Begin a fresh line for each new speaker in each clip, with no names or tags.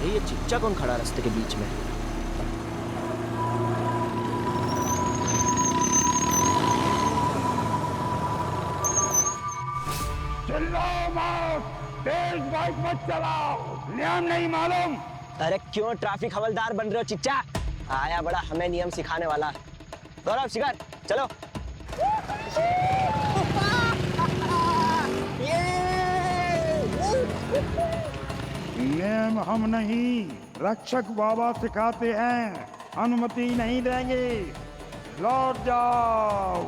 ये चिच्चा कौन खड़ा रास्ते के बीच में?
चिल्लाओ मत, तेज बाइक मत चलाओ, नियम नहीं मालूम?
अरे क्यों ट्रैफिक हवलदार बन रहे हो चिच्चा? आया बड़ा हमें नियम सिखाने वाला। गौरव शिखर चलो।
नियम हम नहीं, रक्षक बाबा सिखाते हैं, अनुमति नहीं देंगे, लौट जाओ।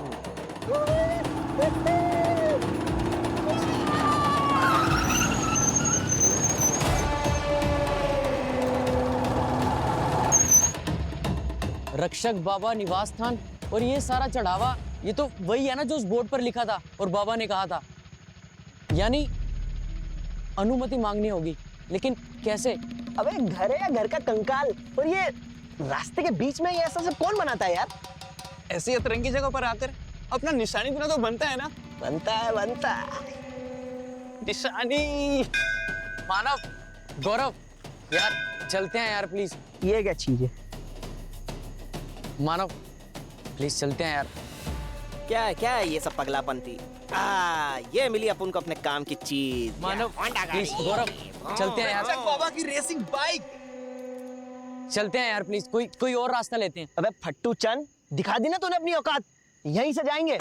रक्षक बाबा निवास स्थान और ये सारा चढ़ावा, ये तो वही है ना जो उस बोर्ड पर लिखा था और बाबा ने कहा था। यानी अनुमति मांगनी होगी, लेकिन कैसे?
अबे घर है या घर का कंकाल, और ये रास्ते के बीच में ये ऐसा सब कौन बनाता है यार?
ऐसी अतरंगी जगह पर आकर अपना निशानी बिना तो बनता है ना।
बनता है।
निशानी।
मानव, गौरव, यार चलते हैं यार प्लीज।
ये क्या चीज है?
मानव प्लीज चलते हैं यार।
क्या है ये सब पगलापंती? ये मिली अपन को अपने काम की चीज।
मानव प्लीज, गौरव चलते हैं यार।
रक्षक बाबा की रेसिंग बाइक।
चलते हैं यार प्लीज, कोई और रास्ता लेते हैं।
अबे फट्टू चंद, दिखा दी ना तूने अपनी औकात, यहीं से जाएंगे।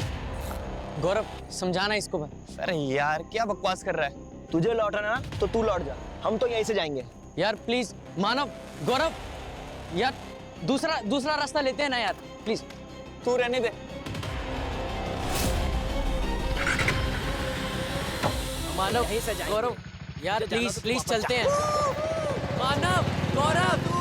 गौरव समझाना इसको भाई।
अरे यार क्या बकवास कर रहा है?
तुझे लौटना ना तो तू लौट जा, हम तो यहीं से जाएंगे।
यार प्लीज मानव, गौरव, यार दूसरा रास्ता लेते हैं ना यार प्लीज।
तू रहने दे।
मानव, गौरव, यार प्लीज चलते हैं। मानव, गौरव,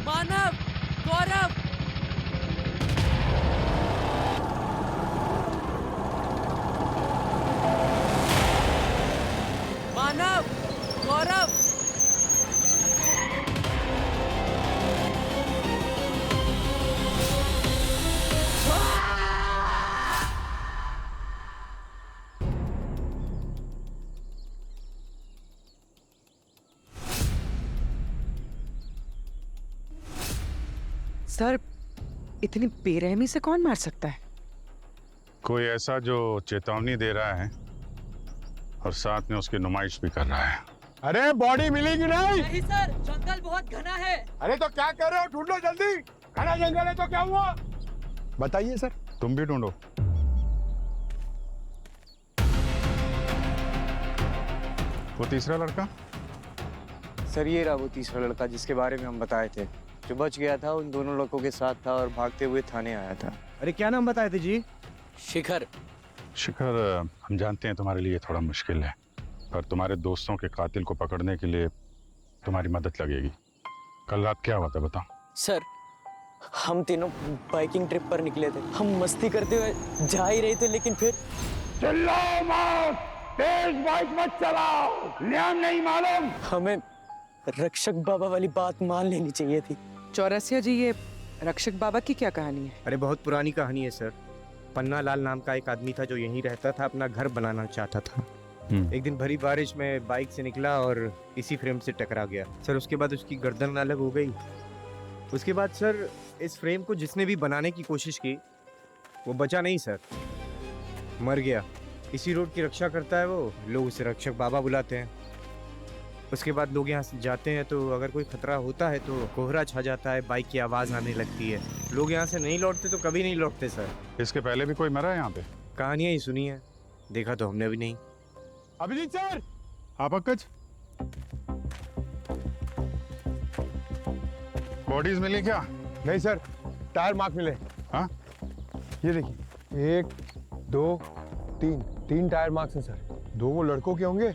मानव, गौरव, मानव, गौरव,
सर, इतनी बेरहमी से कौन मार सकता है?
कोई ऐसा जो चेतावनी दे रहा है और साथ में उसकी नुमाइश भी कर रहा है।
अरे बॉडी मिलेगी नहीं?
नहीं सर, जंगल बहुत घना है।
अरे तो क्या कर रहे हो, ढूंढो जल्दी। घना जंगल है तो क्या हुआ? बताइए सर।
तुम भी ढूंढो। वो तीसरा लड़का?
सर ये रहा वो तीसरा लड़का जिसके बारे में हम बताए थे, जो बच गया था, उन दोनों लड़कों के साथ था और भागते हुए थाने आया था।
अरे क्या नाम बताए थे जी?
शिखर।
शिखर, हम जानते हैं तुम्हारे लिए थोड़ा मुश्किल है, पर तुम्हारे दोस्तों के कातिल को पकड़ने के लिए तुम्हारी मदद लगेगी। कल रात क्या हुआ था बताओ।
सर, हम तीनों बाइकिंग ट्रिप पर निकले थे। हम मस्ती करते हुए जा ही रहे थे, लेकिन फिर
चिल्लाओ मत, तेज बाइक मत चलाओ, नियम नहीं मालूम?
हमें रक्षक बाबा वाली बात मान लेनी चाहिए थी।
चौरसिया जी, ये रक्षक बाबा की क्या कहानी है?
अरे बहुत पुरानी कहानी है सर। पन्ना लाल नाम का एक आदमी था जो यहीं रहता था, अपना घर बनाना चाहता था। एक दिन भरी बारिश में बाइक से निकला और इसी फ्रेम से टकरा गया सर। उसके बाद उसकी गर्दन अलग हो गई। उसके बाद सर इस फ्रेम को जिसने भी बनाने की कोशिश की वो बचा नहीं सर, मर गया। इसी रोड की रक्षा करता है वो, लोग उसे रक्षक बाबा बुलाते हैं। उसके बाद लोग यहाँ से जाते हैं तो अगर कोई खतरा होता है तो कोहरा छा जाता है, बाइक की आवाज़ आने लगती है। लोग यहाँ से नहीं लौटते तो कभी नहीं लौटते सर।
इसके पहले भी कोई मरा है यहाँ पे?
कहानियाँ ही सुनी है, देखा तो हमने भी नहीं।
अभिजीत सर, हाँ पंकज, बॉडीज मिली क्या?
नहीं सर, टायर मार्क मिले।
हाँ,
ये देखिए, 1 2 3 टायर मार्क्स हैं सर। 2 वो लड़कों के होंगे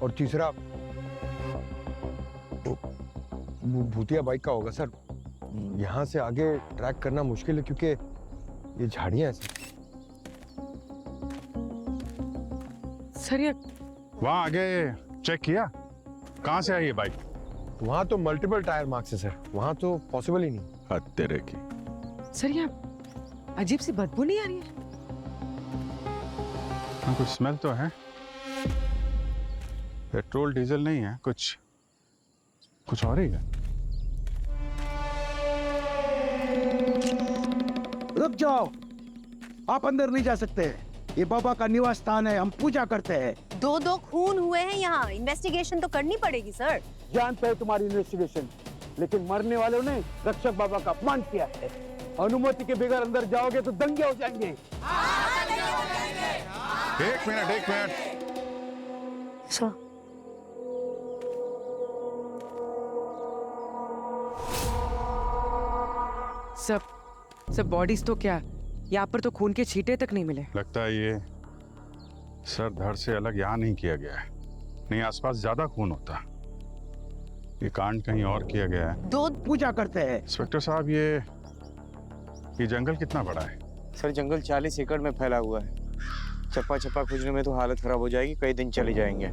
और तीसरा वो भूतिया बाइक का होगा सर। यहाँ से आगे ट्रैक करना मुश्किल है क्योंकि ये झाड़ियाँ हैं सर।
सर ये
वहाँ आगे चेक किया कहाँ से आई ये बाइक?
वहाँ तो मल्टीपल टायर मार्क्स है सर, वहाँ तो पॉसिबल ही नहीं।
तेरे की
सर ये अजीब सी बदबू नहीं आ रही है?
हाँ, कुछ स्मेल तो है। पेट्रोल डीजल नहीं है, कुछ और ही है।
रुक जाओ, आप अंदर नहीं जा सकते। ये बाबा का निवास स्थान है, हम पूजा करते हैं।
2 खून हुए हैं यहाँ, इन्वेस्टिगेशन तो करनी पड़ेगी सर।
जानते हैं तुम्हारी इन्वेस्टिगेशन, लेकिन मरने वालों ने रक्षक बाबा का अपमान किया है। अनुमति के बगैर अंदर जाओगे तो दंगे हो जाएंगे।
एक मिनट।
सर,
सब बॉडीज तो क्या, यहाँ पर तो खून के छींटे तक नहीं मिले।
लगता है ये सर धड़ से अलग यहाँ नहीं किया गया है, नहीं आसपास ज्यादा खून होता। ये कांड कहीं और किया गया है।
2
पूजा करते हैं।
इंस्पेक्टर साहब, ये जंगल कितना बड़ा है?
सर जंगल 40 एकड़ में फैला हुआ है। चप्पा खुजने में तो हालत खराब हो जाएगी, कई दिन चले जाएंगे।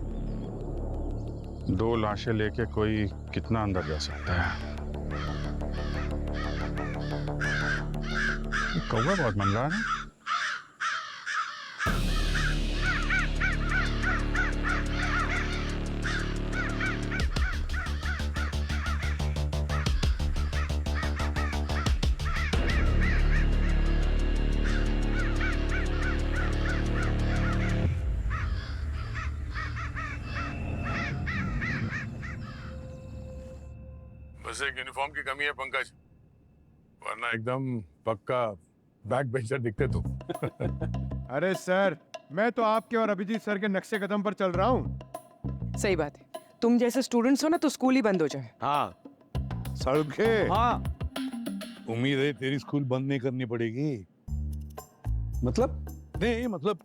2 लाशें लेके कोई कितना अंदर जा सकता है? कौवा बहुत मंगा है।
बस एक यूनिफॉर्म की कमी है पंकज, वरना एकदम पक्का बैक बेंचर दिखते तुम।
अरे सर, मैं तो आपके और अभिजीत सर के नक्शे कदम पर चल रहा हूँ।
सही बात है, तुम जैसे स्टूडेंट्स हो ना तो स्कूल ही बंद हो जाए।
हाँ सड़के,
हाँ,
उम्मीद है तेरी स्कूल बंद नहीं करनी पड़ेगी।
मतलब
नहीं मतलब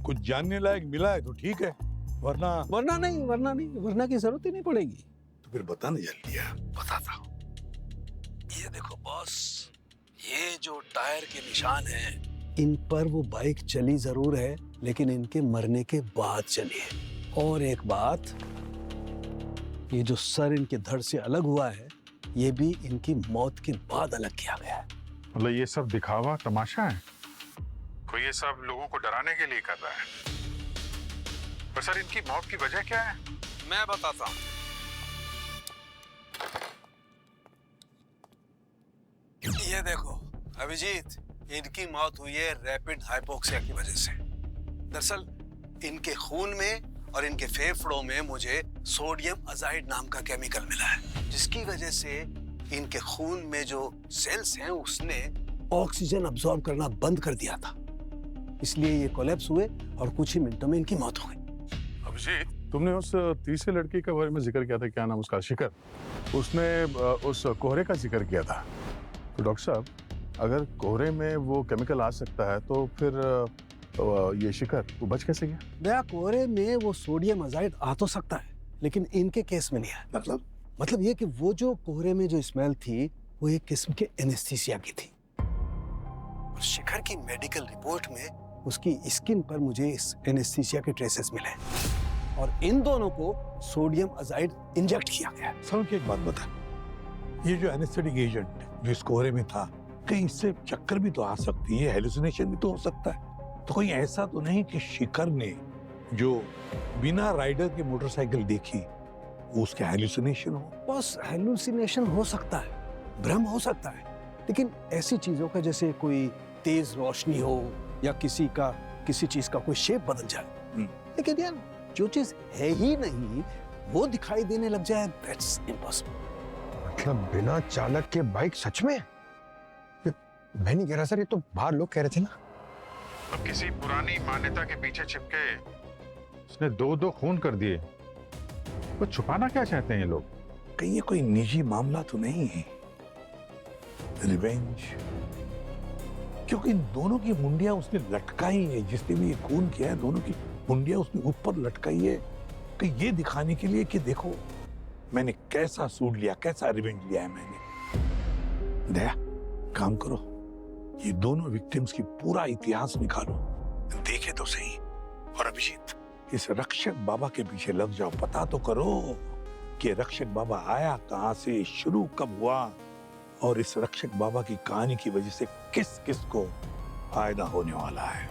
कुछ जानने लायक मिला है तो ठीक है, वरना
वरना नहीं, वरना की जरूरत ही नहीं पड़ेगी।
तो फिर बता नहीं जल्दी यार, बताता हूँ।
ये देखो बॉस, ये जो टायर के निशान हैं, इन पर वो बाइक चली जरूर है, लेकिन इनके मरने के बाद चली है। और एक बात, ये जो सर इनके धड़ से अलग हुआ है, ये भी इनकी मौत के बाद अलग किया गया है।
मतलब ये सब दिखावा तमाशा है, कोई ये सब लोगों को डराने के लिए कर रहा है। पर सर इनकी मौत की वजह क्या है?
मैं बताता हूँ। ये देखो अभिजीत, इनकी मौत हुई है रैपिड हाइपोक्सिया की वजह से। दरअसल इनके खून में और इनके फेफड़ों में मुझे सोडियम अजाइड नाम का केमिकल मिला है, जिसकी वजह से इनके खून में जो सेल्स हैं उसने ऑक्सीजन अब्सॉर्ब करना बंद कर दिया था, इसलिए ये कोलैप्स हुए और कुछ ही मिनटों में इनकी मौत हो गई।
अभिजीत, तुमने उस तीसरे लड़की के बारे में जिक्र किया था, क्या नाम उसका, शिखर, उसने उस कोहरे का जिक्र किया था। तो डॉक्टर साहब, अगर कोहरे में वो केमिकल आ सकता है तो फिर ये शिखर वो बच कैसे गया?
दया, कोहरे में वो सोडियम अजाइड आ तो सकता है, लेकिन इनके केस में नहीं आया। मतलब ये कि वो जो कोहरे में जो स्मेल थी वो एक किस्म के एनेस्थीसिया की थी। और शिखर की मेडिकल रिपोर्ट में उसकी स्किन पर मुझे इस एनेस्थीसिया के ट्रेसेस मिले और इन दोनों को सोडियम अजाइड इंजेक्ट किया गया।
समझ के एक बात बता, ये जो एनेस्थेटिक एजेंट जो इस कोहरे में था, कहीं इससे चक्कर भी तो आ सकती है, हेलुसिनेशन भी तो हो सकता है। तो कोई ऐसा तो नहीं कि शिखर ने जो बिना राइडर के मोटरसाइकिल देखी वो उसके हेलुसिनेशन हो?
बस हेलुसिनेशन हो सकता है, भ्रम हो सकता है, लेकिन ऐसी चीजों का जैसे कोई तेज रोशनी हो या किसी का किसी चीज का कोई शेप बदल जाए, लेकिन यार जो चीज है ही नहीं वो दिखाई देने लग जाए, दैट्स इम्पॉसिबल।
मतलब बिना चालक के बाइक सच में? मैं नहीं कह रहा सर, ये तो बाहर लोग कह रहे थे ना।
अब किसी पुरानी मान्यता के पीछे छिपके उसने दो खून कर दिए, वो छुपाना क्या चाहते हैं ये लोग?
कहीं ये कोई निजी मामला तो नहीं है, रिवेंज? क्योंकि इन दोनों की मुंडियां उसने लटकाई है, जिसने भी ये खून किया है दोनों की मुंडियां उसने ऊपर लटकाई है, कि ये दिखाने के लिए कि देखो मैंने कैसा सूट लिया, कैसा रिवेंज लिया है मैंने। दया, काम करो, ये दोनों विक्टिम्स की पूरा इतिहास निकालो, देखे तो सही। और अभिजीत, इस रक्षक बाबा के पीछे लग जाओ, पता तो करो कि रक्षक बाबा आया कहां से, शुरू कब हुआ, और इस रक्षक बाबा की कहानी की वजह से किस किस को फायदा होने वाला है।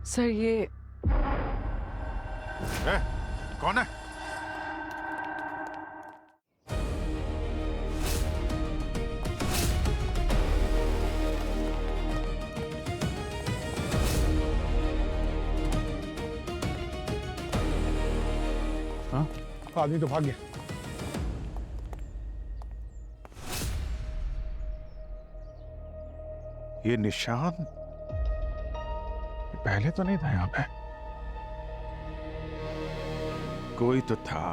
सर ये
कौन है?
हाँ, आदमी तो भाग गया।
ये निशान पहले तो नहीं था यहाँ पे, कोई तो था।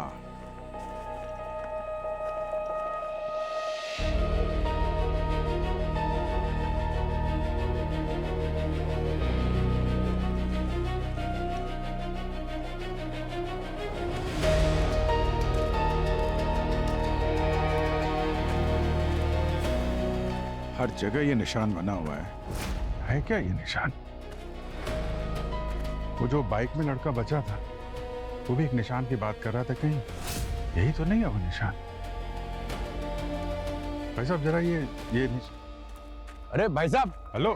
हर जगह ये निशान बना हुआ है क्या ये निशान? वो जो बाइक में लड़का बचा था वो भी एक निशान की बात कर रहा था, कहीं यही तो नहीं है वो निशान? भाई साहब जरा ये
अरे भाई साहब,
हेलो,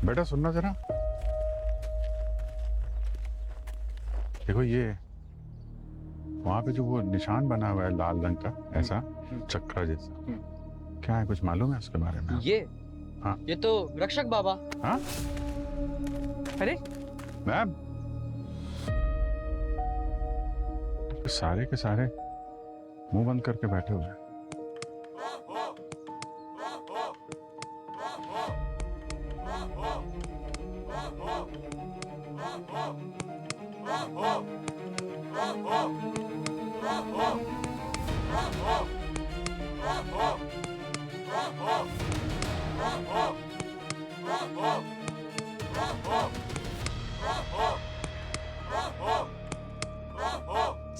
बेटा सुनना जरा, देखो ये वहां पे जो वो निशान बना हुआ है लाल रंग का, ऐसा चक्र जैसा, क्या है, कुछ मालूम है उसके बारे में?
ये
हाँ,
ये तो रक्षक बाबा।
हाँ?
अरे
मैम, सारे के सारे मुंह बंद करके बैठे हुए हैं।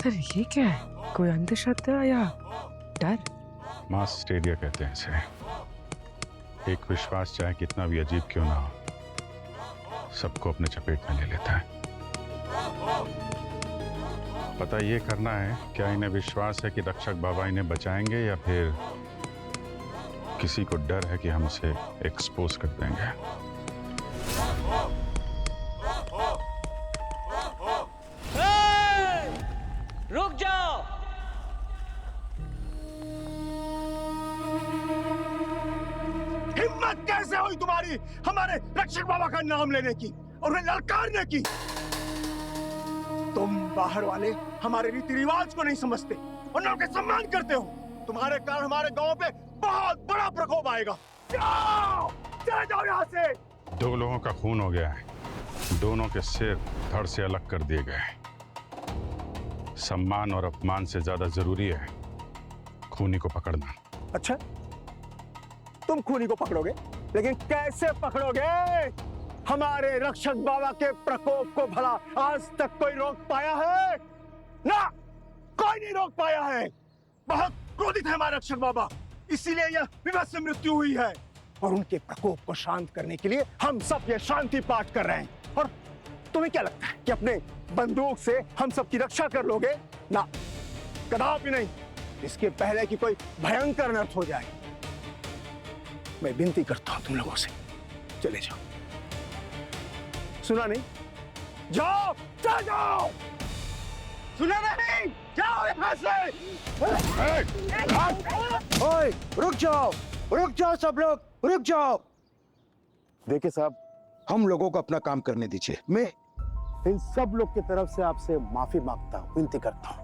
सर ये क्या है, कोई अंधश्रद्धा या डर?
मास स्टेडिया कहते हैं इसे। एक विश्वास चाहे कितना भी अजीब क्यों ना हो, सबको अपने चपेट में ले लेता है। पता ये करना है क्या इन्हें विश्वास है कि रक्षक बाबा इन्हें बचाएंगे, या फिर किसी को डर है कि हम इसे एक्सपोज कर देंगे।
रुक जाओ।
हिम्मत कैसे हुई तुम्हारी हमारे रक्षक बाबा का नाम लेने की और उन्हें ललकारने की? तुम बाहर वाले हमारे रीति रिवाज को नहीं समझते और न उनके सम्मान करते हो। तुम्हारे कारण हमारे गांव पे बहुत बड़ा प्रकोप आएगा। जाओ, चले जाओ यहाँ से।
2 लोगों का खून हो गया है, दोनों के सिर धड़ से अलग कर दिए गए। सम्मान और अपमान से ज्यादा जरूरी है खूनी को पकड़ना।
अच्छा, तुम खूनी को पकड़ोगे, लेकिन कैसे पकड़ोगे? हमारे रक्षक बाबा के प्रकोप को भला आज तक कोई रोक पाया है? ना, कोई नहीं रोक पाया है। बहुत क्रोधित है हमारे रक्षक बाबा, इसीलिए यह विभत्स मृत्यु हुई है। और उनके प्रकोप को शांत करने के लिए हम सब ये शांति पाठ कर रहे हैं। और तुम्हें क्या लगता है कि अपने बंदूक से हम सबकी रक्षा कर लोगे? ना, कदापि नहीं। इसके पहले कि कोई भयंकर अनर्थ हो जाए, मैं विनती करता हूं तुम लोगों से, चले जाओ। सुना नहीं? जाओ, चल जाओ। सुना नहीं? जाओ यहाँ से। ओए, रुक जाओ सब लोग, रुक जाओ। देखिए साहब, हम लोगों को अपना काम करने दीजिए। मैं इन सब लोग की तरफ से आपसे माफी मांगता हूँ, विनती करता हूँ।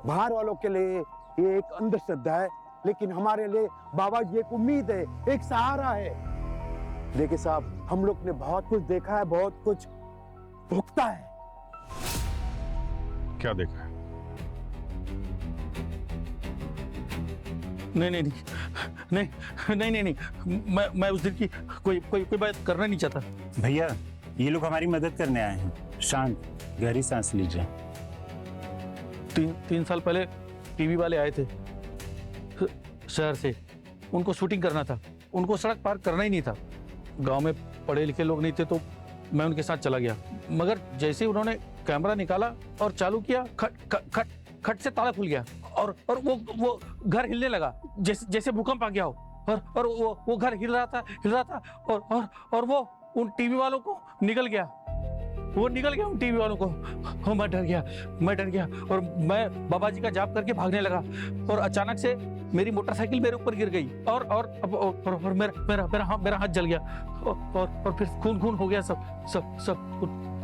बाहर वालों के लिए ये एक अंधश्रद्धा है, लेकिन हमारे लिए बाबा जी एक उम्मीद है, एक सहारा है। देखिए साहब, हम लोग ने बहुत कुछ देखा है, बहुत कुछ भुगता है।
क्या देखा है?
नहीं, मैं उस दिन की कोई बात करना नहीं चाहता।
भैया, ये लोग हमारी मदद करने आए हैं। शांत, गहरी सांस लीजिए।
3 साल पहले टीवी वाले आए थे शहर से। उनको शूटिंग करना था, उनको सड़क पार करना ही नहीं था। गांव में पढ़े लिखे लोग नहीं थे, तो मैं उनके साथ चला गया। मगर जैसे ही उन्होंने कैमरा निकाला और चालू किया, खट से ताला खुल गया और वो घर हिलने लगा, जैसे भूकंप आ गया हो। और वो घर हिल रहा था और वो उन टीवी वालों को निकल गया। वो निकल गया उन टीवी वालों को। मैं डर गया और मैं बाबा जी का जाप करके भागने लगा और अचानक से मेरी मोटरसाइकिल मेरे ऊपर गिर गई और मेरा हाथ जल गया और फिर खून हो गया, सब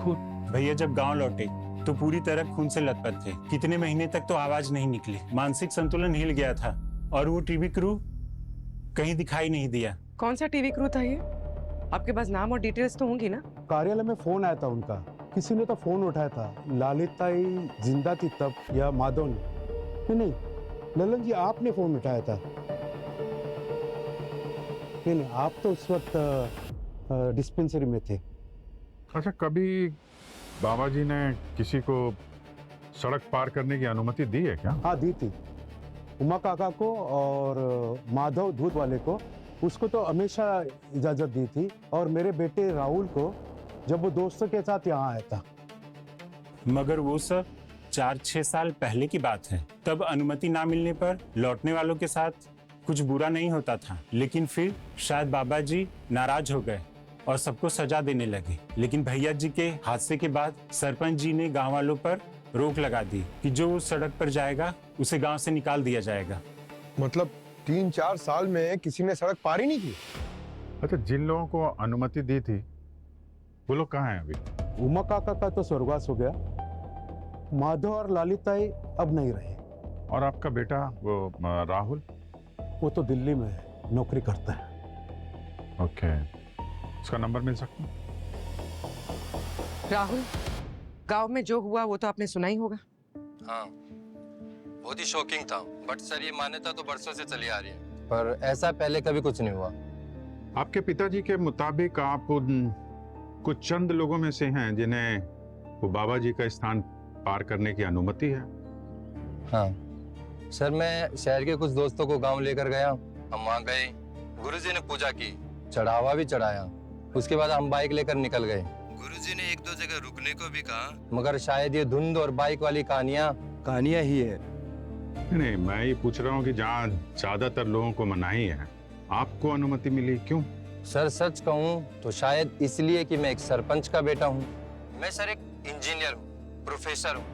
खून।
भैया, जब गांव लौटे तो पूरी तरह खून से लथपथ थे। कितने महीने तक तो आवाज नहीं निकली, मानसिक संतुलन हिल गया था और वो टीवी क्रू कहीं दिखाई नहीं दिया।
कौन सा टीवी क्रू था ये? आपके पास नाम और डिटेल्स तो होंगी ना?
कार्यालय में फोन आया था उनका, किसी ने तो फोन उठाया था। ललिताई जिंदा थी तब या माधव ने? नहीं, ललन जी आपने फोन उठाया था। नहीं, आप तो उस वक्त डिस्पेंसरी में थे।
अच्छा, कभी बाबा जी ने किसी को सड़क पार करने की अनुमति दी है क्या?
हाँ, दी थी। उमा काका को और माधव दूध वाले को, उसको तो हमेशा इजाजत दी थी। और मेरे बेटे राहुल को, जब वो दोस्तों के साथ यहाँ आया था।
मगर वो सब 4-6 साल पहले की बात है। तब अनुमति ना मिलने पर लौटने वालों के साथ कुछ बुरा नहीं होता था, लेकिन फिर शायद बाबा जी नाराज हो गए और सबको सजा देने लगे। लेकिन भैया जी के हादसे के बाद सरपंच जी ने गांव वालों पर रोक लगा दी कि जो उस सड़क पर जाएगा उसे गांव से निकाल दिया जाएगा।
मतलब 3-4 साल में किसी ने सड़क पार ही नहीं की?
अच्छा, जिन लोगों को अनुमति दी थी वो लोग कहाँ हैं अभी?
उमा काका का तो स्वर्गवास हो गया, माधव और ललिताई अब नहीं रहे।
और आपका बेटा वो राहुल?
वो तो दिल्ली में नौकरी करता है।
ओके, उसका नंबर मिल सकता है?
राहुल, गांव में जो हुआ वो तो आपने सुना ही होगा।
हाँ, बहुत ही शॉकिंग था। बट सर, ये मान्यता तो बरसों से चली आ रही है, पर ऐसा पहले कभी कुछ नहीं हुआ।
आपके पिताजी के मुताबिक आप उन कुछ चंद लोगों में से हैं जिन्हें वो बाबा जी का स्थान पार करने की अनुमति है?
हाँ सर, मैं शहर के कुछ दोस्तों को गांव लेकर गया। हम वहाँ गए, गुरुजी ने पूजा की, चढ़ावा भी चढ़ाया। उसके बाद हम बाइक लेकर निकल गए। गुरुजी ने 1-2 जगह रुकने को भी कहा, मगर शायद ये धुंध और बाइक वाली कहानियां ही है।
नहीं, मैं ये पूछ रहा हूँ कि जहाँ ज्यादातर लोगों को मनाही है, आपको अनुमति मिली क्यों?
सर, सच कहूँ तो शायद इसलिए कि मैं एक सरपंच का बेटा हूँ। मैं सर एक इंजीनियर हूँ, प्रोफेसर हूँ।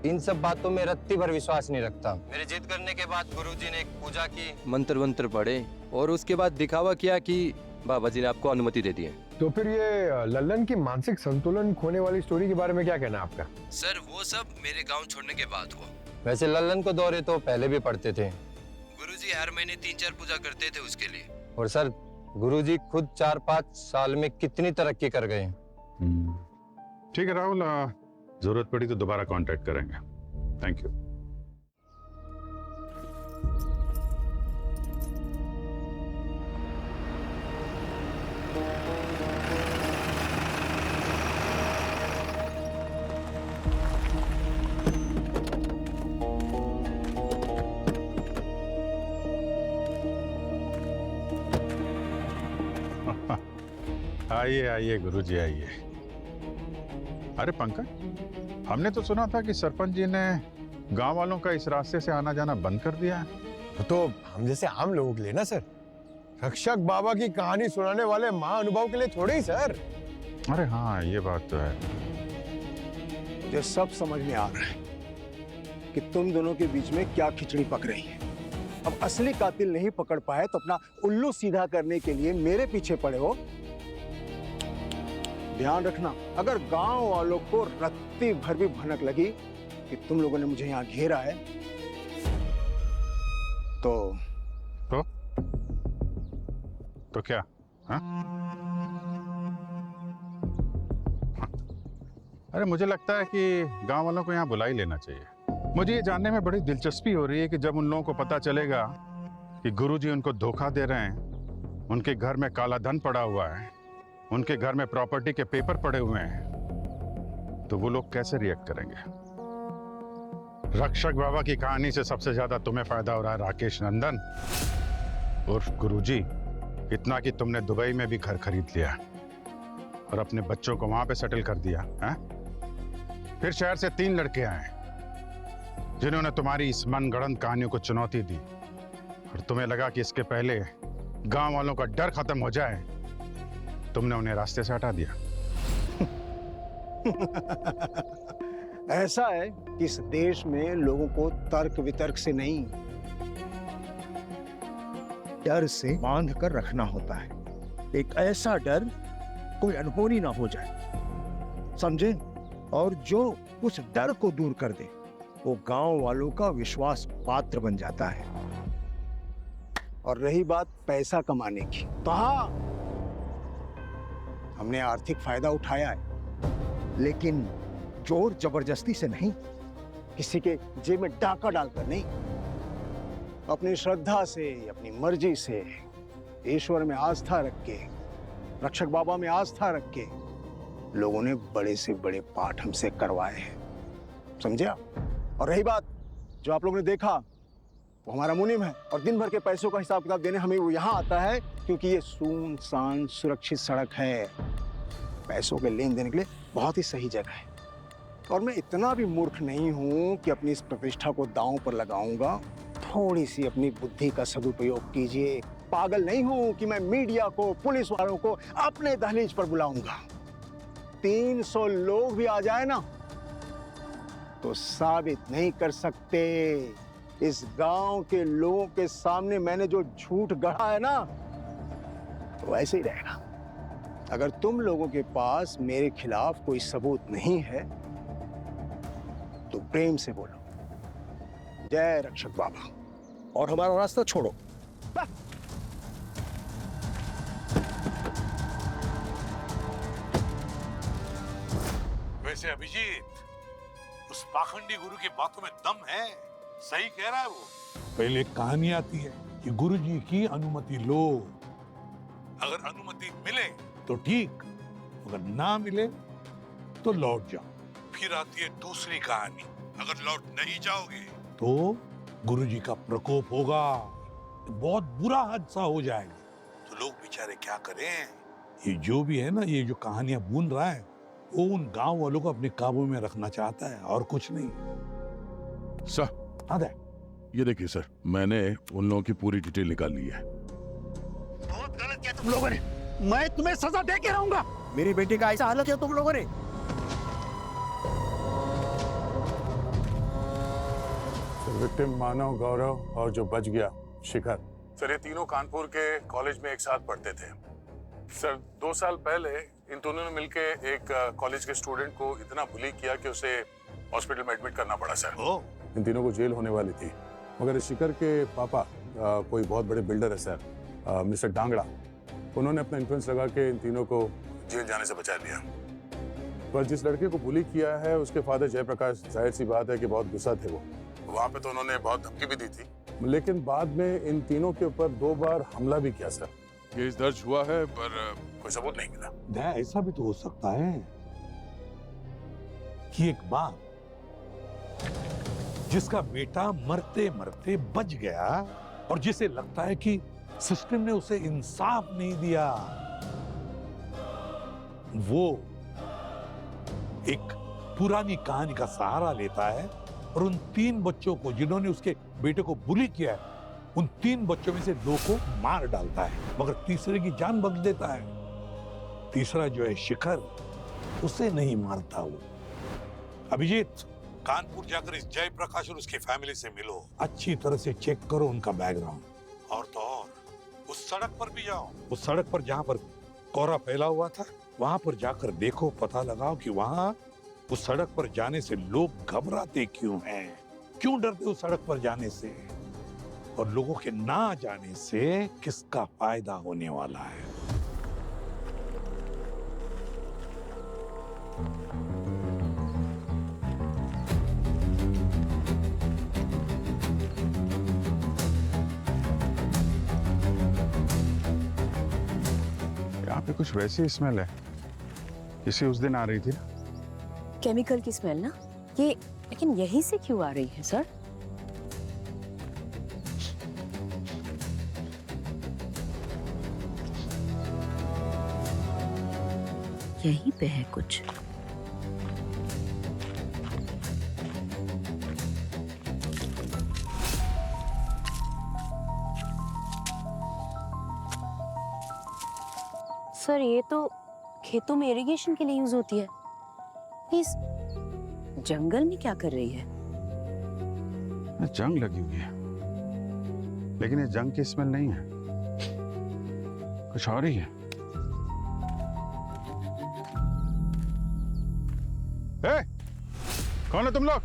इन सब बातों में रत्ती भर विश्वास नहीं रखता। मेरे जिद करने के बाद गुरुजी ने एक पूजा की, मंत्र पढ़े और उसके बाद दिखावा किया कि बाबा जी ने आपको अनुमति दे दी है।
तो फिर ये लल्लन की मानसिक संतुलन खोने वाली स्टोरी के बारे में क्या कहना है आपका?
सर, वो सब मेरे गांव छोड़ने के बाद हुआ। वैसे लल्लन को दौरे तो पहले भी पड़ते थे। गुरुजी हर महीने 3-4 पूजा करते थे उसके लिए। और सर, गुरुजी खुद 4-5 साल में कितनी तरक्की कर गए।
ठीक है राहुल, जरूरत पड़ी तो दोबारा कांटेक्ट करेंगे। Thank you. आइए आइए गुरुजी आइए। अरे पंकज, हमने तो सुना था कि सरपंच जी ने गांव वालों का इस रास्ते से आना जाना बंद कर दिया है।
तो हम जैसे आम लोगों के लिए ना सर, रक्षक बाबा की कहानी सुनाने वाले महाअनुभव के लिए थोड़े ही सर।
अरे हाँ, ये बात तो है।
मुझे सब समझ में आ रहा है कि तुम दोनों के बीच में क्या खिचड़ी पक रही है। अब असली कातिल नहीं पकड़ पाए तो अपना उल्लू सीधा करने के लिए मेरे पीछे पड़े हो। ध्यान रखना, अगर गांव वालों को रत्ती भर भी भनक लगी कि तुम लोगों ने मुझे यहां घेरा है
तो क्या? हाँ? अरे मुझे लगता है कि गांव वालों को यहाँ बुला ही लेना चाहिए। मुझे ये जानने में बड़ी दिलचस्पी हो रही है कि जब उन लोगों को पता चलेगा कि गुरुजी उनको धोखा दे रहे हैं, उनके घर में काला धन पड़ा हुआ है, उनके घर में प्रॉपर्टी के पेपर पड़े हुए हैं, तो वो लोग कैसे रिएक्ट करेंगे? रक्षक बाबा की कहानी से सबसे ज्यादा तुम्हें फायदा हो रहा है राकेश नंदन उर्फ गुरुजी। इतना कि तुमने दुबई में भी घर खरीद लिया और अपने बच्चों को वहां पे सेटल कर दिया है? फिर शहर से 3 लड़के आए जिन्होंने तुम्हारी इस मनगढ़ंत कहानियों को चुनौती दी और तुम्हें लगा कि इसके पहले गांव वालों का डर खत्म हो जाए, तुमने उन्हें रास्ते से हटा दिया।
ऐसा है कि इस देश में लोगों को तर्क वितर्क से नहीं, डर से बांध कर रखना होता है। एक ऐसा डर कोई अनहोनी ना हो जाए, समझे? और जो उस डर को दूर कर दे वो गांव वालों का विश्वास पात्र बन जाता है। और रही बात पैसा कमाने की, तो हाँ, हमने आर्थिक फायदा उठाया है, लेकिन जोर जबरदस्ती से नहीं, किसी के जेब में डाका डालकर नहीं, अपनी श्रद्धा से, अपनी मर्जी से, ईश्वर में आस्था रख के, रक्षक बाबा में आस्था रख के लोगों ने बड़े से बड़े पाठ हमसे करवाए हैं, समझे आप? और रही बात जो आप लोगों ने देखा, वो हमारा मुनीम है और दिन भर के पैसों का हिसाब किताब देने हमें वो यहाँ आता है, क्योंकि ये सुनसान सुरक्षित सड़क है। पैसों के लेन देन के लिए बहुत ही सही जगह है। और मैं इतना भी मूर्ख नहीं हूं कि अपनी इस प्रतिष्ठा को दांव पर लगाऊंगा। थोड़ी सी अपनी बुद्धि का सदुपयोग कीजिए। पागल नहीं हूं कि मैं मीडिया को, पुलिस वालों को अपने दहलीज पर बुलाऊंगा। 300 लोग भी आ जाए ना तो साबित नहीं कर सकते इस गांव के लोगों के सामने मैंने जो झूठ गढ़ा है ना, तो वैसे ही रहेगा। अगर तुम लोगों के पास मेरे खिलाफ कोई सबूत नहीं है तो प्रेम से बोलो जय रक्षक बाबा और हमारा रास्ता छोड़ो।
वैसे अभिजीत, उस पाखंडी गुरु की बातों में दम है, सही कह रहा है वो। पहले एक कहानी आती है कि गुरुजी की अनुमति लो, अगर अनुमति मिले तो ठीक, अगर ना मिले तो लौट जाओ। फिर आती है दूसरी कहानी, अगर लौट नहीं जाओगे तो गुरुजी का प्रकोप होगा, बहुत बुरा हादसा हो जाएगा। तो लोग बेचारे क्या करें? ये जो भी है ना, ये जो कहानियां बुन रहा है, वो उन गांव वालों को अपने काबू में रखना चाहता है और कुछ नहीं।
सर,
हाँ
ये देखिए सर, मैंने उन लोगों की पूरी डिटेल निकाल ली है।
बहुत गलत किया तुम लोगों ने, मैं तुम्हें सजा दे के रहूंगा। मेरी बेटी का ऐसा हालत किया तुम लोगों ने।
विक्टिम मानव, गौरव और जो बच गया शिखर, सर ये तीनों कानपुर के कॉलेज में एक साथ पढ़ते थे। सर 2 साल पहले इन दोनों ने मिलके एक कॉलेज के स्टूडेंट को इतना बुली किया कि उसे हॉस्पिटल में एडमिट करना पड़ा सर। इन तीनों को जेल होने वाली थी, मगर शिखर के पापा कोई बहुत बड़े बिल्डर है सर, मिस्टर डांगड़ा, उन्होंने अपना इन्फ्लुएंस लगा के इन तीनों को जेल जाने से बचा लिया। पर जिस लड़के को बुली किया है उसके फादर जयप्रकाश, जाहिर सी बात है कि बहुत गुस्सा थे वो। वहाँ पे तो उन्होंने बहुत धमकी भी दी थी, लेकिन बाद में इन तीनों के ऊपर 2 बार हमला भी किया सर।
केस दर्ज हुआ है पर कोई सबूत नहीं मिला।
ऐसा भी तो हो सकता है कि एक बाप जिसका बेटा मरते मरते बच गया और जिसे लगता है कि सिस्टम ने उसे इंसाफ नहीं दिया, वो एक पुरानी कहानी का सहारा लेता है और उन 3 बच्चों को जिन्होंने उसके बेटे को बुली किया है, उन 3 बच्चों में से 2 को मार डालता है, मगर तीसरे की जान बख्श देता है। तीसरा जो है शिखर, उसे नहीं मारता वो। अभिजीत, कानपुर जाकर इस जयप्रकाश और उसकी फैमिली से मिलो, अच्छी तरह से चेक करो उनका बैकग्राउंड। और तो और उस सड़क पर भी जाओ, उस सड़क पर जहां पर कोहरा फैला हुआ था, वहां पर जाकर देखो, पता लगाओ कि वहां उस सड़क पर जाने से लोग घबराते क्यों हैं, क्यों डरते उस सड़क पर जाने से, और लोगों के ना जाने से किसका फायदा होने वाला है।
यहाँ पे कुछ वैसी स्मेल है जैसे उस दिन आ रही थी ना।
केमिकल की स्मेल ना ये, लेकिन यहीं से क्यों आ रही है सर? यहीं पे है कुछ। सर ये तो खेतों में इरिगेशन के लिए यूज होती है, इस जंगल में क्या कर रही है?
जंग लगी हुई है, लेकिन ये जंग की स्मेल नहीं है, कुछ और ही है। ए, कौन है तुम लोग?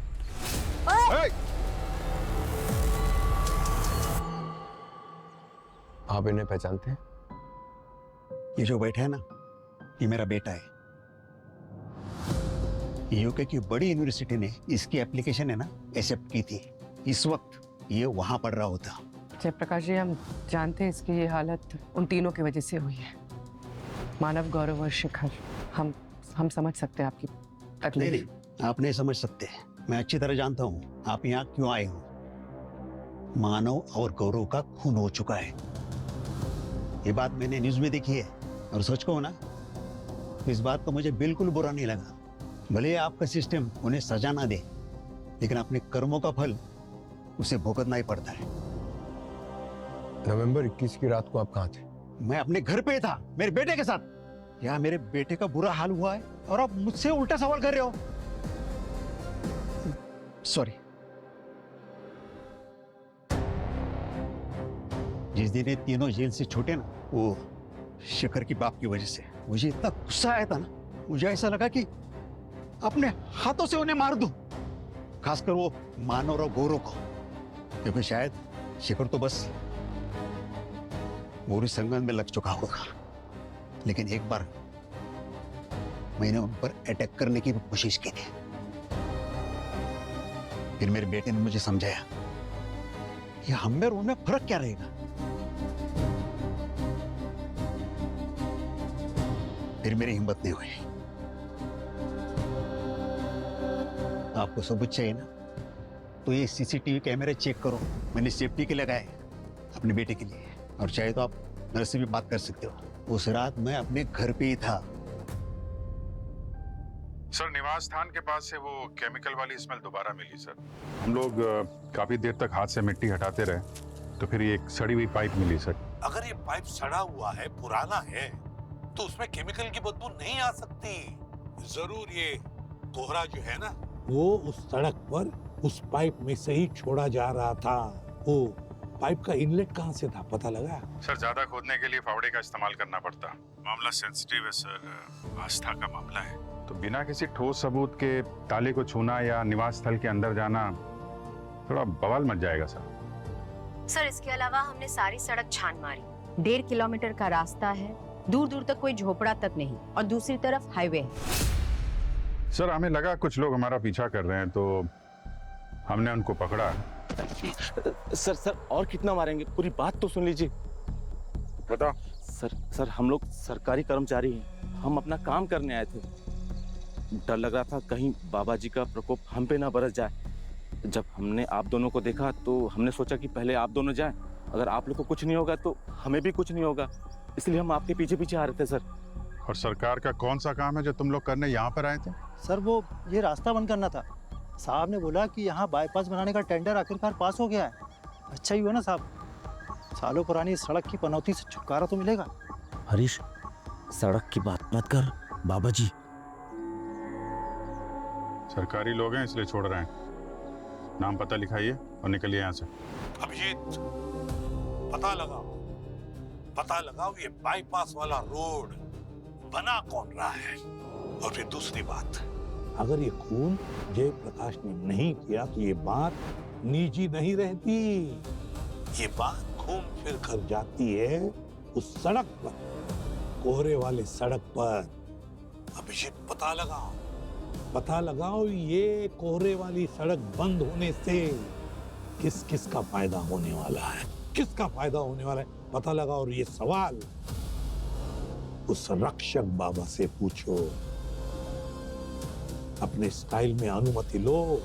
आप इन्हें पहचानते हैं?
ये जो बैठा है ना, ये मेरा बेटा है। यूके की बड़ी यूनिवर्सिटी ने इसकी एप्लीकेशन है ना एक्सेप्ट की थी। इस वक्त ये वहां पढ़ रहा होता।
जयप्रकाश जी, हम जानते हैं इसकी ये हालत उन तीनों की वजह से हुई है, मानव, गौरव और शिखर। हम समझ सकते हैं आपकी तकलीफ।
नहीं, आप नहीं समझ सकते। मैं अच्छी तरह जानता हूँ आप यहाँ क्यों आए हो। मानव और गौरव का खून हो चुका है, ये बात मैंने न्यूज में देखी है। और सच को ना, इस बात को मुझे बिल्कुल बुरा नहीं लगा। भले आपका सिस्टम उन्हें सजा ना दे, लेकिन अपने कर्मों का फल उसे भुगतना ही पड़ता है।
नवंबर 21 की रात को आप कहाँ थे?
मैं अपने घर पे था, मेरे बेटे के साथ। यहाँ मेरे बेटे का बुरा हाल हुआ है और आप मुझसे उल्टा सवाल कर रहे हो। सॉरी। जिस दिन ये तीनों जेल से छूटे ना, वो शिखर की बाप की वजह से मुझे इतना गुस्सा आया था ना, मुझे ऐसा लगा कि अपने हाथों से उन्हें मार दूं, खासकर वो मानव और गौरव को, क्योंकि शायद शिखर तो बस मोरी संगम में लग चुका होगा। लेकिन एक बार मैंने उन पर अटैक करने की कोशिश की थी। फिर मेरे बेटे ने मुझे समझाया कि हम में और उनमें फर्क क्या रहेगा। फिर मेरी हिम्मत नहीं हुई। आपको सबूत चाहिए ना, तो ये सीसीटीवी कैमरे चेक करो। मैंने सेफ्टी के लगाए अपने बेटे के लिए, और चाहे तो आप मेरे से भी बात कर सकते हो। उस रात मैं अपने घर पे ही था।
सर, निवास स्थान के पास से वो केमिकल वाली स्मेल दोबारा मिली सर। हम लोग काफी देर तक हाथ से मिट्टी हटाते रहे, तो फिर ये एक सड़ी हुई पाइप मिली सर।
अगर ये पाइप सड़ा हुआ है, पुराना है, तो उसमें केमिकल की बदबू नहीं आ सकती। जरूर ये कोहरा जो है ना, वो उस सड़क पर उस पाइप में से ही छोड़ा जा रहा था। वो पाइप का इनलेट कहाँ से था, पता लगा?
सर, ज्यादा खोदने के लिए फावड़े का इस्तेमाल करना पड़ता। मामला सेंसिटिव है सर, आस्था का मामला है, तो बिना किसी ठोस सबूत के ताले को छूना या निवास स्थल के अंदर जाना थोड़ा बवाल मच जाएगा सर।
सर, इसके अलावा हमने सारी सड़क छान मारी। 1.5 किलोमीटर का रास्ता है, दूर दूर तक कोई झोपड़ा तक नहीं, और दूसरी तरफ हाईवे है।
सर, हमें लगा कुछ लोग हमारा पीछा कर रहे हैं, तो हमने उनको पकड़ा।
सर और कितना मारेंगे, पूरी बात तो सुन लीजिए।
बताओ।
सर हम लोग सरकारी कर्मचारी हैं, हम अपना काम करने आए थे। डर लग रहा था कहीं बाबा जी का प्रकोप हम पे ना बरस जाए। जब हमने आप दोनों को देखा तो हमने सोचा कि पहले आप दोनों जाएं, अगर आप लोग को कुछ नहीं होगा तो हमें भी कुछ नहीं होगा, इसलिए हम आपके पीछे पीछे आ रहे थे सर।
और सरकार का कौन सा काम है जो तुम लोग करने यहाँ पर आए थे?
सर, वो ये रास्ता बंद करना था। साहब ने बोला कि यहाँ बाईपास बनाने का टेंडर आखिरकार पास हो गया है। अच्छा ही हुआ ना साहब, सालों पुरानी सड़क की पनौती से छुटकारा तो मिलेगा।
हरीश, सड़क की बात मत कर बाबा जी।
सरकारी लोग हैं इसलिए छोड़ रहे हैं। नाम पता लिखाइए और निकलिए यहाँ से।
अभिजीत, पता लगाओ ये बाईपास वाला रोड बना कौन रहा है। और फिर दूसरी बात, अगर ये खून जयप्रकाश ने नहीं किया तो ये बात निजी नहीं रहती। ये बात घूम फिर कर जाती है उस सड़क पर, कोहरे वाले सड़क पर। अभिजीत, पता लगाओ ये कोहरे वाली सड़क बंद होने से किस किस का फायदा होने वाला है, किसका फायदा होने वाला है पता लगाओ। और ये सवाल उस रक्षक बाबा से पूछो। अपने स्टाइल में अनुमति लो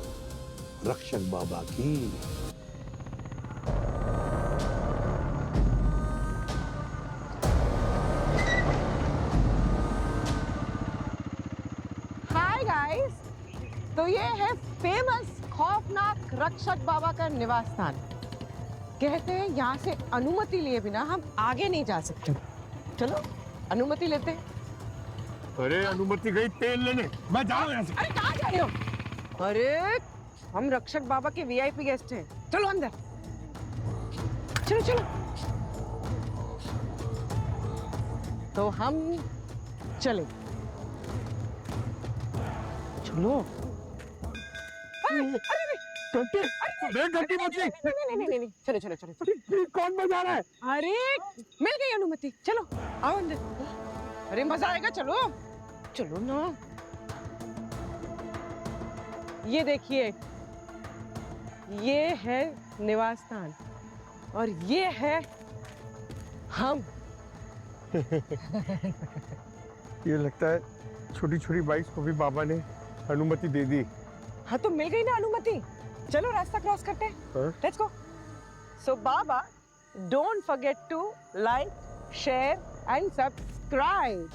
रक्षक बाबा की।
हाय गाइस, तो ये है फेमस खौफनाक रक्षक बाबा का निवास स्थान। कहते हैं यहाँ से अनुमति लिए बिना हम आगे नहीं जा सकते। चलो अनुमति लेते हैं।
अरे अनुमति गई तेल लेने, मैं जा रहा हूँ यहाँ से।
अरे कहाँ जा रहे हो? अरे हम रक्षक बाबा के वीआईपी गेस्ट हैं, चलो अंदर। चलो चलो। तो हम चले। चलो। अरे घंटी बज गई। नहीं, चलो चलो चलो।
कौन बजा रहा है?
अरे मिल गई अनुमति, चलो आओ अंदर। अरे मजा आएगा, चलो चलो ना। ये देखिए, ये है निवास स्थान और ये है हम।
ये लगता है छोटी छोटी बाइक्स को भी बाबा ने अनुमति दे दी।
हाँ तो मिल गई ना अनुमति, चलो रास्ता क्रॉस करते हैं। Let's go. सो बाबा, don't forget to like, share and subscribe.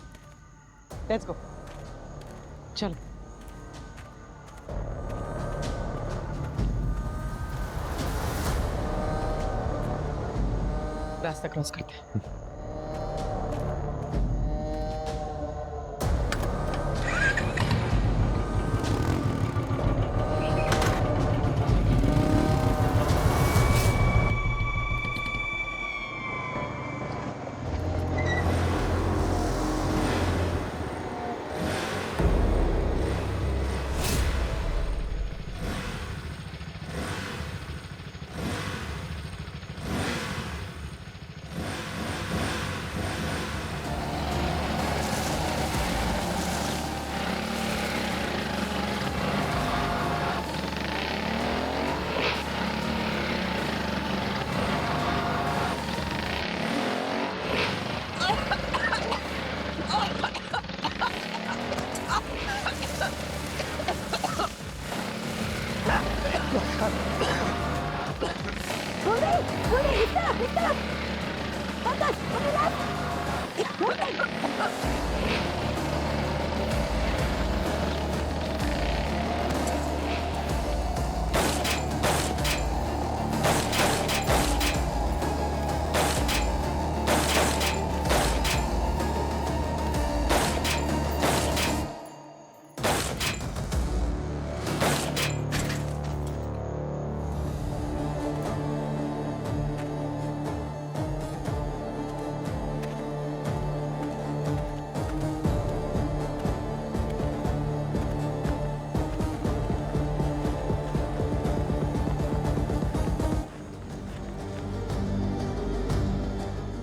Let's go, चलो। रास्ता क्रॉस करते हैं।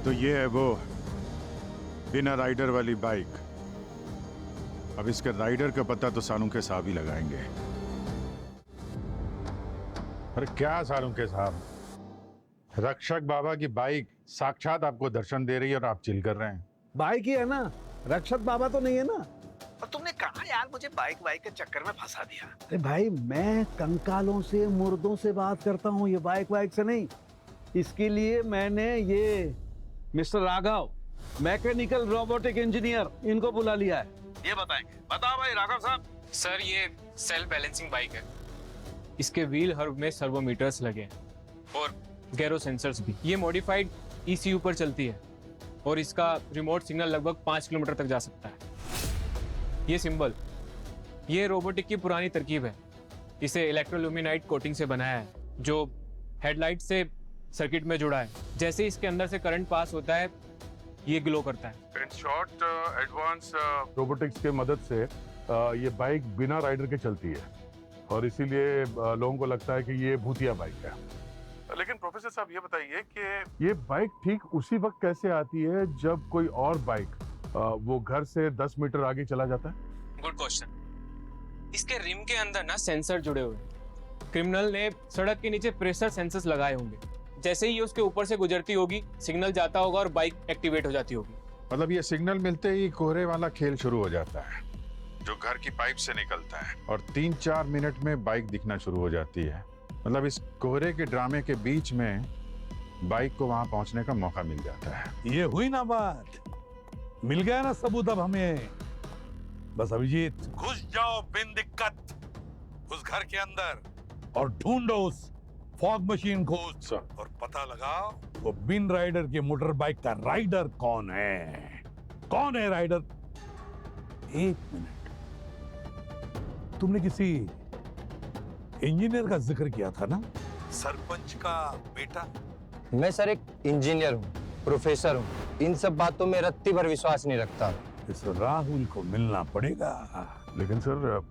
तो ये है वो बिना राइडर वाली बाइक। अब इसके राइडर का पता तो सालू के साहब ही लगाएंगे। अरे क्या सालू के साहब, रक्षक बाबा की बाइक साक्षात आपको दर्शन दे रही है और आप चिल कर रहे हैं।
बाइक ही है ना, रक्षक बाबा तो नहीं है ना। और तुमने कहा यार मुझे बाइक के चक्कर में फंसा दिया। अरे भाई, मैं कंकालों से मुर्दों से बात करता हूँ, ये बाइक से नहीं। इसके लिए मैंने ये mister Raghav, mechanical robotic engineer, इनको बुला लिया है। ये बताएंगे। बताओ भाई राघव साहब।
सर, ये सेल्फ बैलेंसिंग बाइक है। इसके व्हील हर्ब में सर्वोमीटर्स लगे हैं और गैरो सेंसर्स भी। ये मॉडिफाइड ECU पर चलती है। और इसका रिमोट सिग्नल लगभग 5 किलोमीटर तक जा सकता है। ये सिंबल, ये रोबोटिक की पुरानी तरकीब है। इसे इलेक्ट्रोल्यूमिनाइट कोटिंग से बनाया है जो हेडलाइट से सर्किट में जुड़ा है। जैसे ही इसके अंदर से करंट पास होता है ये ग्लो करता है।
इन शॉर्ट, एडवांस रोबोटिक्स के मदद से ये बाइक बिना राइडर के चलती है और इसीलिए लोगों को लगता है कि ये भूतिया बाइक है। लेकिन प्रोफेसर साहब ये बताइए कि ये बाइक ठीक उसी वक्त कैसे आती है जब कोई और बाइक वो घर से 10 मीटर आगे चला जाता है?
Good question. इसके रिम के अंदर ना सेंसर जुड़े हुए हैं। क्रिमिनल ने सड़क के नीचे प्रेशर सेंसर्स लगाए होंगे। जैसे ही उसके ऊपर से गुजरती होगी सिग्नल जाता होगा और बाइक एक्टिवेट हो जाती होगी।
मतलब ये सिग्नल मिलते ही कोहरे वाला खेल शुरू हो जाता है जो घर की पाइप से निकलता है और 3-4 मिनट में बाइक दिखना शुरू हो जाती है। मतलब इस कोहरे के ड्रामे के बीच में बाइक को वहां पहुंचने का मौका मिल जाता है।
ये हुई ना बात, मिल गया ना सबूत अब हमें। बस अभिजीत, घुस जाओ बिन दिक्कत उस घर के अंदर और ढूंढो उस फॉग मशीन को और पता लगाओ वो बिन राइडर के मोटर बाइक का राइडर कौन है। कौन है राइडर? एक मिनट, तुमने किसी इंजीनियर का जिक्र किया था ना, सरपंच का बेटा?
मैं सर एक इंजीनियर हूँ, प्रोफेसर हूँ। इन सब बातों में रत्ती भर विश्वास नहीं रखता।
इस राहुल को मिलना पड़ेगा।
लेकिन सर,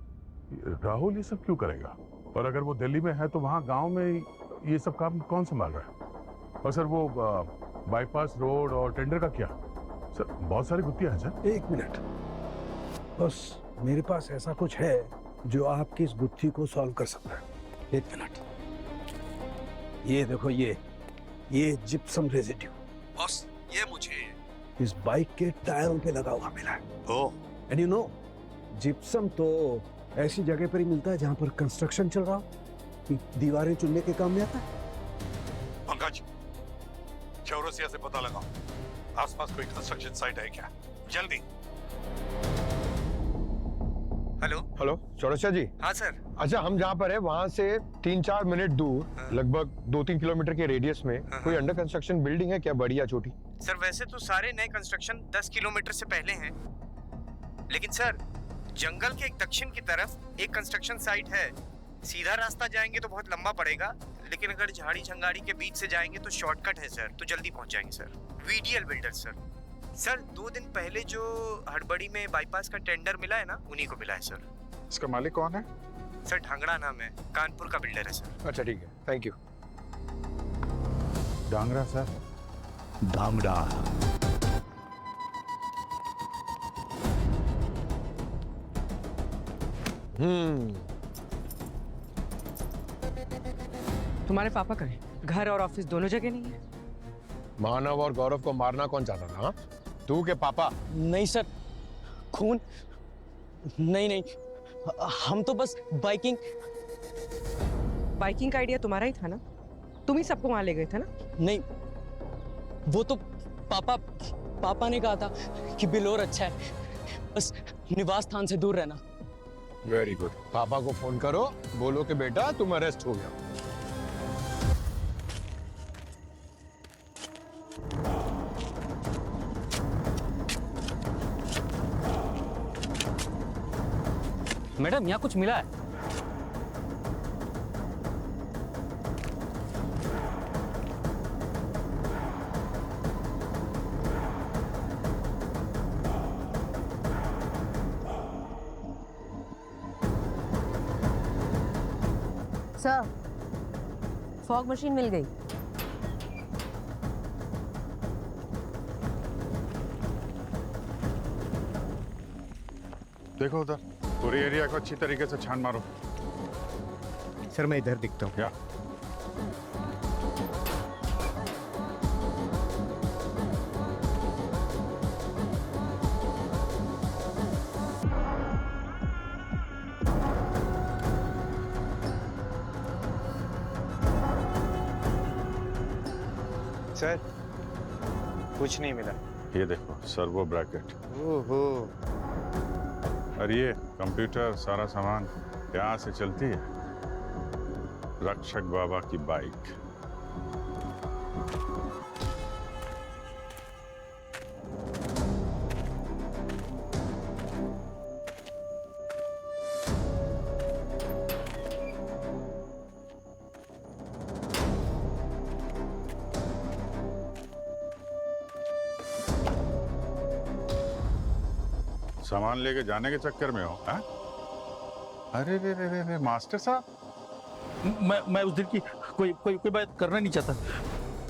राहुल ये सब क्यों करेगा? और अगर वो दिल्ली में है तो वहाँ गांव में ये सब काम कौन संभाल रहा है? और सर वो बाईपास रोड और टेंडर का क्या? सर बहुत सारी गुत्थियां हैं सर।
एक मिनट, बस मेरे पास ऐसा कुछ है जो आपकी इस गुत्थी को सॉल्व कर सकता है। एक मिनट, ये देखो, ये जिप्सम रेजिड्यू
बॉस, ये मुझे
इस बाइक के टायरों पे लगा हुआ मिला है। ओह, एंड यू नो, जिप्सम तो ऐसी जगह पर ही मिलता है जहां पर कंस्ट्रक्शन चल रहा हो, दीवारें चुनने के काम में आता है।
पंकज, चौरसिया से पता लगाओ आसपास कोई कंस्ट्रक्शन साइट है क्या, जल्दी।
हेलो हेलो, चौरसिया जी।
हाँ सर।
अच्छा, हम जहाँ पर है वहाँ से 3-4 मिनट दूर लगभग 2-3 किलोमीटर के रेडियस में कोई अंडर कंस्ट्रक्शन बिल्डिंग है क्या, बड़ी या छोटी?
सर वैसे तो सारे नए कंस्ट्रक्शन 10 किलोमीटर से पहले हैं, लेकिन सर जंगल के एक दक्षिण की तरफ एक कंस्ट्रक्शन साइट है। सीधा रास्ता जाएंगे तो बहुत लंबा पड़ेगा, लेकिन अगर झाड़ी झंगाड़ी के बीच से जाएंगे तो शॉर्टकट है सर, तो जल्दी पहुंच जाएंगे sir. VDL builder sir. Sir 2 दिन पहले जो हड़बड़ी में बाईपास का टेंडर मिला है ना, उन्हीं को मिला है सर।
इसका मालिक कौन है?
सर ढांगड़ा नाम है, कानपुर का बिल्डर है सर।
अच्छा ठीक है, थैंक यू।
डांगरा सर?
डांगड़ा।
तुम्हारे पापा का है, घर और ऑफिस दोनों जगह नहीं है।
मानव और गौरव को मारना कौन चाहता था? तू के पापा?
नहीं सर, खून नहीं, हम तो बस बाइकिंग
का आइडिया तुम्हारा ही था ना? तुम ही सबको वहां ले गए थे ना?
नहीं, वो तो पापा ने कहा था कि बिलोर अच्छा है, बस निवास स्थान से दूर रहना।
Very good. पापा को फोन करो, बोलो कि बेटा तुम अरेस्ट हो गया।
मैडम, यहाँ कुछ मिला है?
सर, फॉग मशीन मिल गई।
देखो उधर, पूरी एरिया को अच्छी तरीके से छान मारो।
सर मैं इधर दिखता हूँ।
या
सर कुछ नहीं मिला।
ये देखो, सर्वो ब्रैकेट।
ओहो,
और ये कंप्यूटर, सारा सामान यहाँ से चलती है। रक्षक बाबा की बाइक। सामान लेके जाने के चक्कर में हो? हाँ? अरे रे रे रे रे मास्टर साहब,
मैं उस दिन की कोई बात करना नहीं चाहता।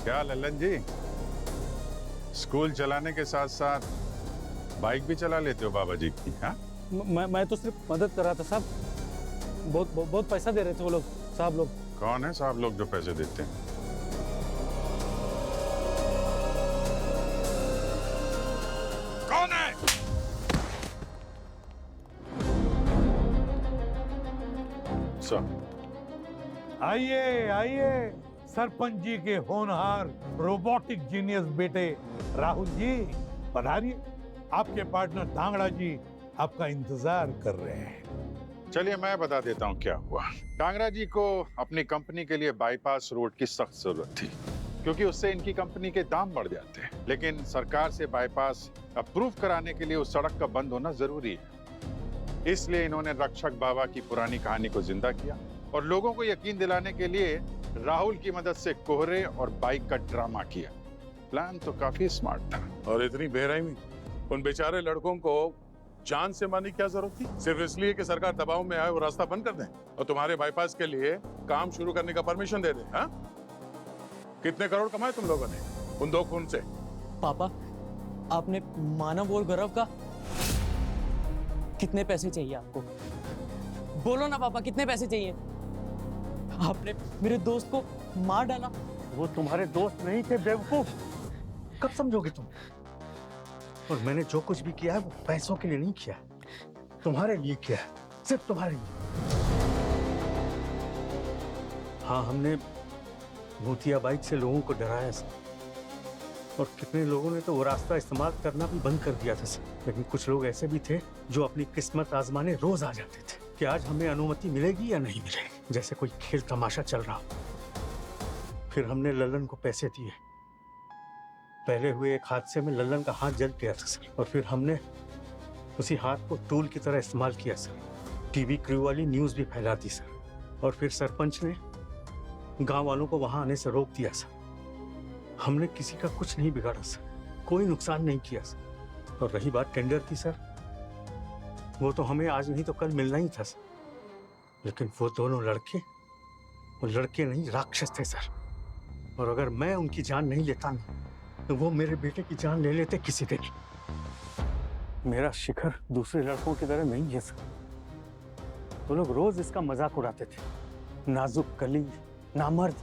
क्या लल्लन जी, स्कूल चलाने के साथ साथ बाइक भी चला लेते हो बाबा जी की? हाँ?
मैं तो सिर्फ मदद कर रहा था साहब। बहुत पैसा दे रहे थे वो लोग, साहब लोग।
कौन है साहब लोग जो पैसे देते हैं?
कौन है?
आइए आइए, सरपंच जी के होनहार रोबोटिक जीनियस बेटे राहुल जी पधारिए। आपके पार्टनर धांगड़ा जी आपका इंतजार कर रहे हैं।
चलिए मैं बता देता हूँ क्या हुआ। कांगड़ा जी को अपनी कंपनी के लिए बाईपास रोड की सख्त जरूरत थी, क्योंकि उससे इनकी कंपनी के दाम बढ़ जाते हैं। लेकिन सरकार से बाईपास अप्रूव कराने के लिए उस सड़क का बंद होना जरूरी है। इसलिए इन्होंने रक्षक बाबा की पुरानी कहानी को जिंदा किया और लोगों को यकीन दिलाने के लिए राहुल की मदद से कोहरे और बाइक का ड्रामा किया। प्लान तो काफी स्मार्ट था।
और इतनी बेरहमी, उन बेचारे लड़कों को जान से मारने की क्या जरूरत थी? सिर्फ इसलिए कि सरकार दबाव में आए और रास्ता बंद कर दे और तुम्हारे बाईपास के लिए काम शुरू करने का परमिशन दे दे। हाँ? कितने करोड़ कमाए तुम लोगों ने उन 2 खून से?
पापा, आपने मानव और गौरव का कितने पैसे चाहिए आपको? बोलो ना पापा, कितने पैसे चाहिए? आपने मेरे दोस्त को मार डाला।
वो तुम्हारे दोस्त नहीं थे बेवकूफ, कब समझोगे तुम? और मैंने जो कुछ भी किया है वो पैसों के लिए नहीं किया, तुम्हारे लिए किया है, सिर्फ तुम्हारे लिए। हाँ, हमने भूतिया बाइक से लोगों को डराया सर, और कितने लोगों ने तो वो रास्ता इस्तेमाल करना भी बंद कर दिया था सर। लेकिन कुछ लोग ऐसे भी थे जो अपनी किस्मत आजमाने रोज आ जाते थे कि आज हमें अनुमति मिलेगी या नहीं मिलेगी, जैसे कोई खेल तमाशा चल रहा हो। फिर हमने लल्लन को पैसे दिए। पहले हुए एक हादसे में लल्लन का हाथ जल गया था सर, और फिर हमने उसी हाथ को टूल की तरह इस्तेमाल किया सर। टीवी क्रू वाली न्यूज़ भी फैला दी सर, और फिर सरपंच ने गांव वालों को वहां आने से रोक दिया सर। हमने किसी का कुछ नहीं बिगाड़ा सर, कोई नुकसान नहीं किया सर। और रही बात टेंडर की सर, वो तो हमें आज नहीं तो कल मिलना ही था सर। लेकिन वो दोनों लड़के, वो लड़के नहीं राक्षस थे सर, और अगर मैं उनकी जान नहीं लेता ना तो वो मेरे बेटे की जान ले लेते किसी दिन। मेरा शिखर दूसरे लड़कों की तरह नहीं है सर। वो लोग रोज इसका मजाक उड़ाते थे, नाजुक कली, नामर्द,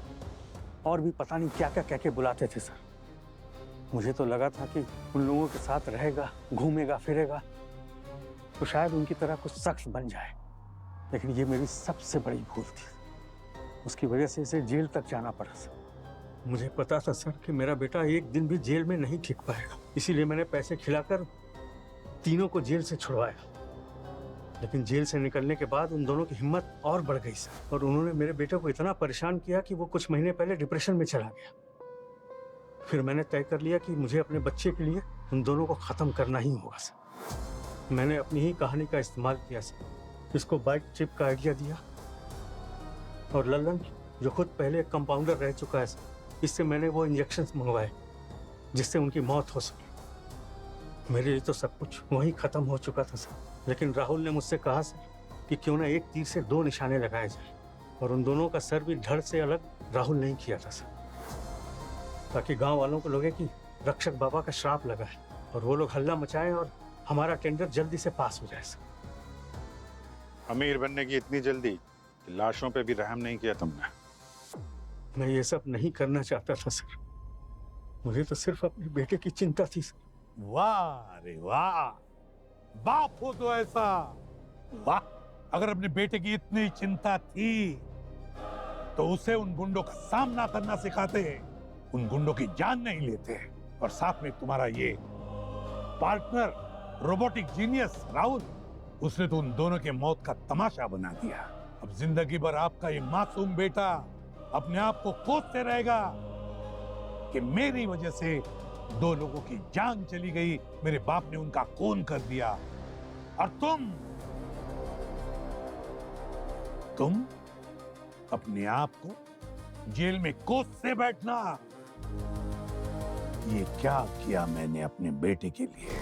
और भी पता नहीं क्या क्या कह के बुलाते थे सर। मुझे तो लगा था कि उन लोगों के साथ रहेगा, घूमेगा फिरेगा तो शायद उनकी तरह कुछ शख्स बन जाए। लेकिन ये मेरी सबसे बड़ी भूल थी, उसकी वजह से इसे जेल तक जाना पड़ा सर। मुझे पता था सर कि मेरा बेटा एक दिन भी जेल में नहीं टिक पाएगा, इसीलिए मैंने पैसे खिलाकर तीनों को जेल से छुड़वाया। लेकिन जेल से निकलने के बाद उन दोनों की हिम्मत और बढ़ गई सर, और उन्होंने मेरे बेटे को इतना परेशान किया कि वो कुछ महीने पहले डिप्रेशन में चला गया। फिर मैंने तय कर लिया कि मुझे अपने बच्चे के लिए उन दोनों को खत्म करना ही होगा सर। मैंने अपनी ही कहानी का इस्तेमाल किया सर, इसको बाइक चिप का आइडिया दिया, और लल्लन जो खुद पहले कंपाउंडर रह चुका है सर, इससे मैंने वो इंजेक्शंस मंगवाए जिससे उनकी मौत हो सके। मेरे लिए तो सब कुछ वहीं खत्म हो चुका था सर। लेकिन राहुल ने मुझसे कहा सर कि क्यों ना एक तीर से 2 निशाने लगाए जाए, और उन दोनों का सर भी धड़ से अलग राहुल नहीं किया था सर, ताकि गांव वालों को लगे कि रक्षक बाबा का श्राप लगा है और वो लोग हल्ला मचाएं और हमारा टेंडर जल्दी से पास हो जाए सर।
अमीर बनने की इतनी जल्दी कि लाशों पे भी रहम नहीं किया तुमने।
मैं ये सब नहीं करना चाहता था सर, मुझे तो सिर्फ अपने बेटे की चिंता थी सर।
वाह रे वाह, बाप हो तो ऐसा। वाह, अगर अपने बेटे की इतनी चिंता थी तो उसे उन गुंडों का सामना करना सिखाते, उन गुंडों की जान नहीं लेते। और साथ में तुम्हारा ये पार्टनर रोबोटिक जीनियस राहुल, उसने तो उन दोनों के मौत का तमाशा बना दिया। अब जिंदगी भर आपका ये मासूम बेटा अपने आप को कोसते रहेगा कि मेरी वजह से 2 लोगों की जान चली गई, मेरे बाप ने उनका खून कर दिया, और तुम अपने आप को जेल में कोसते बैठना। ये क्या किया मैंने अपने बेटे के लिए।